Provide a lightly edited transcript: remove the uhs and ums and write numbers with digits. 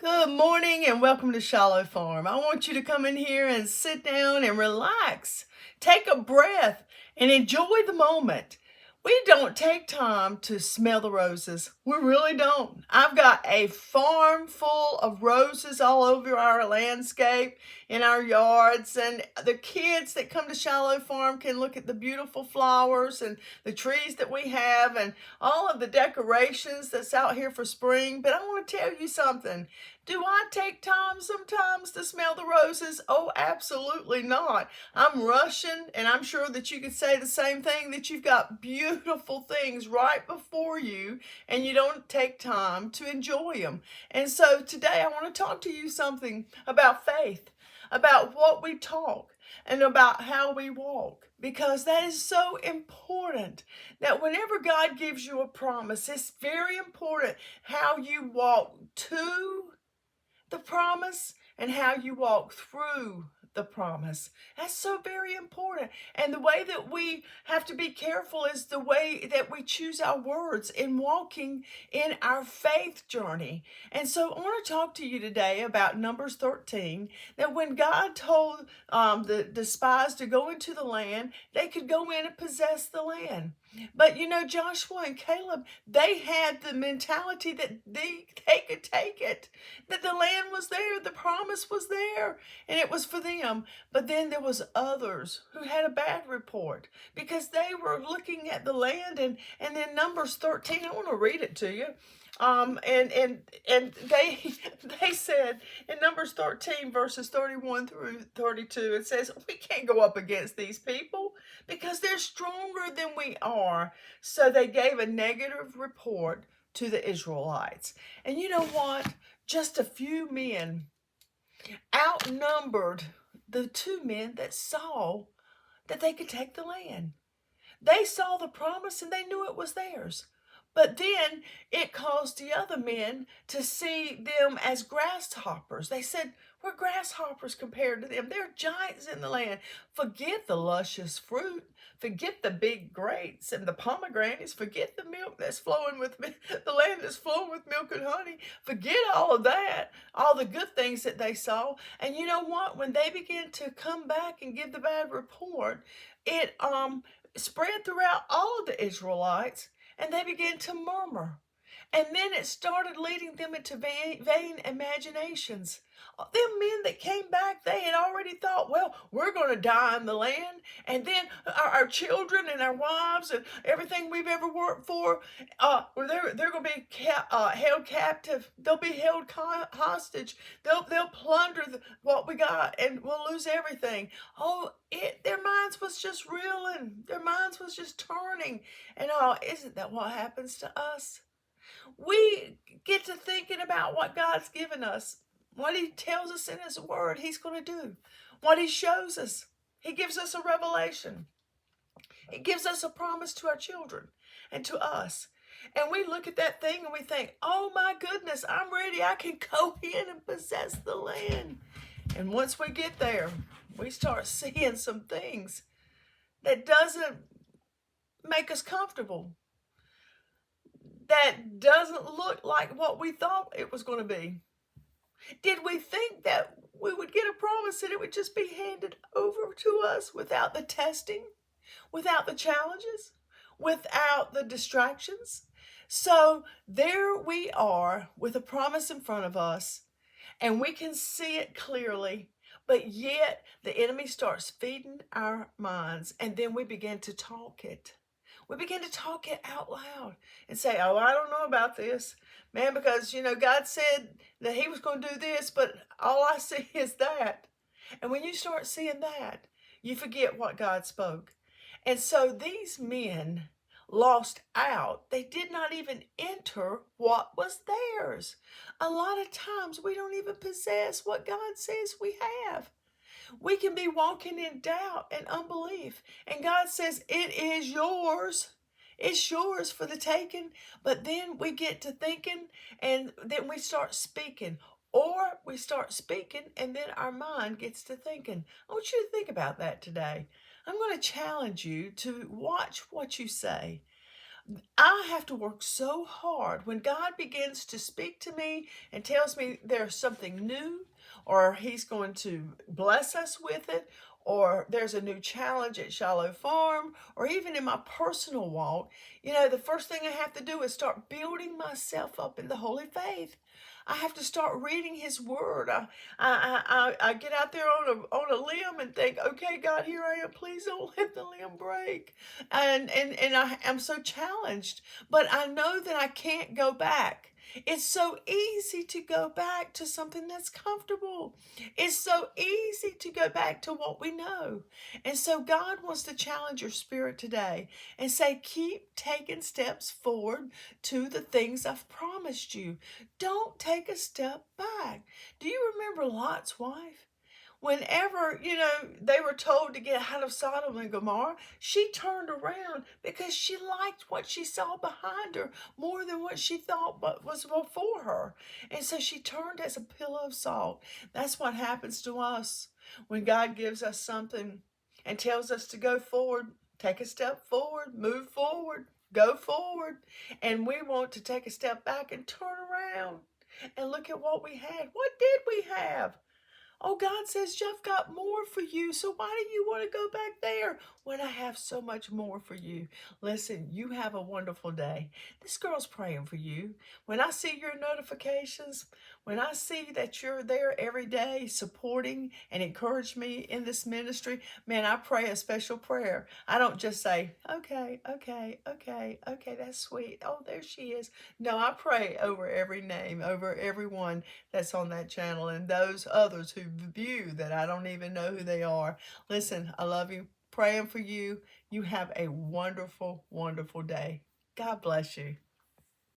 Good morning and welcome to Shallow Farm. I want you to come in here and sit down and relax. Take a breath and enjoy the moment. We don't take time to smell the roses. We really don't. I've got a farm full of roses all over our landscape, in our yards, and the kids that come to Shallow Farm can look at the beautiful flowers and the trees that we have and all of the decorations that's out here for spring. But I want to tell you something. Do I take time sometimes to smell the roses? Oh, absolutely not. I'm rushing, and I'm sure that you could say the same thing, that you've got beautiful things right before you, and you don't take time to enjoy them. And so today I want to talk to you something about faith, about what we talk, and about how we walk, because that is so important. That whenever God gives you a promise, it's very important how you walk to the promise and how you walk through the promise. That's so very important. And the way that we have to be careful is the way that we choose our words in walking in our faith journey. And so I want to talk to you today about Numbers 13, that when God told the spies to go into the land, they could go in and possess the land. But Joshua and Caleb, they had the mentality that they could take it, that the land was there, the promise was there, and it was for them. But then there was others who had a bad report because they were looking at the land, and in Numbers 13, I want to read it to you. And they said in Numbers 13 verses 31 through 32, it says, we can't go up against these people because they're stronger than we are. So they gave a negative report to the Israelites. And you know what? Just a few men outnumbered the two men that saw that they could take the land. They saw the promise and they knew it was theirs. But then it caused the other men to see them as grasshoppers. They said, we're grasshoppers compared to them. They're giants in the land. Forget the luscious fruit. Forget the big grapes and the pomegranates. Forget the milk that's flowing with the land that's flowing with milk and honey. Forget all of that, all the good things that they saw. And you know what? When they began to come back and give the bad report, it spread throughout all of the Israelites, and they began to murmur. And then it started leading them into vain imaginations. Them men that came back, they had already thought, well, we're going to die in the land, and then our children and our wives and everything we've ever worked for, they're going to be held captive. They'll be held hostage. They'll plunder what we got, and we'll lose everything. Oh, their minds was just reeling. Their minds was just turning. And isn't that what happens to us? We get to thinking about what God's given us, what He tells us in His Word He's going to do, what He shows us. He gives us a revelation. He gives us a promise to our children and to us. And we look at that thing and we think, oh my goodness, I'm ready. I can go in and possess the land. And once we get there, we start seeing some things that doesn't make us comfortable, that doesn't look like what we thought it was going to be. Did we think that we would get a promise and it would just be handed over to us without the testing, without the challenges, without the distractions? So there we are with a promise in front of us, and we can see it clearly, but yet the enemy starts feeding our minds, and then we begin to talk it. We begin to talk it out loud and say, oh, I don't know about this, man, because, God said that He was going to do this, but all I see is that. And when you start seeing that, you forget what God spoke. And so these men lost out. They did not even enter what was theirs. A lot of times we don't even possess what God says we have. We can be walking in doubt and unbelief, and God says it is yours. It's yours for the taking. But then we get to thinking, and then we start speaking, or we start speaking and then our mind gets to thinking. I want you to think about that today. I'm going to challenge you to watch what you say. I have to work so hard. When God begins to speak to me and tells me there's something new, or He's going to bless us with it, or there's a new challenge at Shallow Farm, or even in my personal walk, the first thing I have to do is start building myself up in the holy faith. I have to start reading His Word. I get out there on a limb and think, okay, God, here I am. Please don't let the limb break. And I am so challenged, but I know that I can't go back. It's so easy to go back to something that's comfortable. It's so easy to go back to what we know. And so God wants to challenge your spirit today and say, keep taking steps forward to the things I've promised you. Don't take a step back. Do you remember Lot's wife? Whenever, they were told to get out of Sodom and Gomorrah, she turned around because she liked what she saw behind her more than what she thought was before her. And so she turned as a pillar of salt. That's what happens to us when God gives us something and tells us to go forward, take a step forward, move forward, go forward. And we want to take a step back and turn around and look at what we had. What did we have? Oh, God says, I've got more for you. So why do you want to go back there when I have so much more for you? Listen, you have a wonderful day. This girl's praying for you. When I see your notifications, when I see that you're there every day supporting and encourage me in this ministry, man, I pray a special prayer. I don't just say, okay, okay, okay, okay, that's sweet. Oh, there she is. No, I pray over every name, over everyone that's on that channel and those others who view that I don't even know who they are. Listen, I love you. Praying for you. You have a wonderful, wonderful day. God bless you.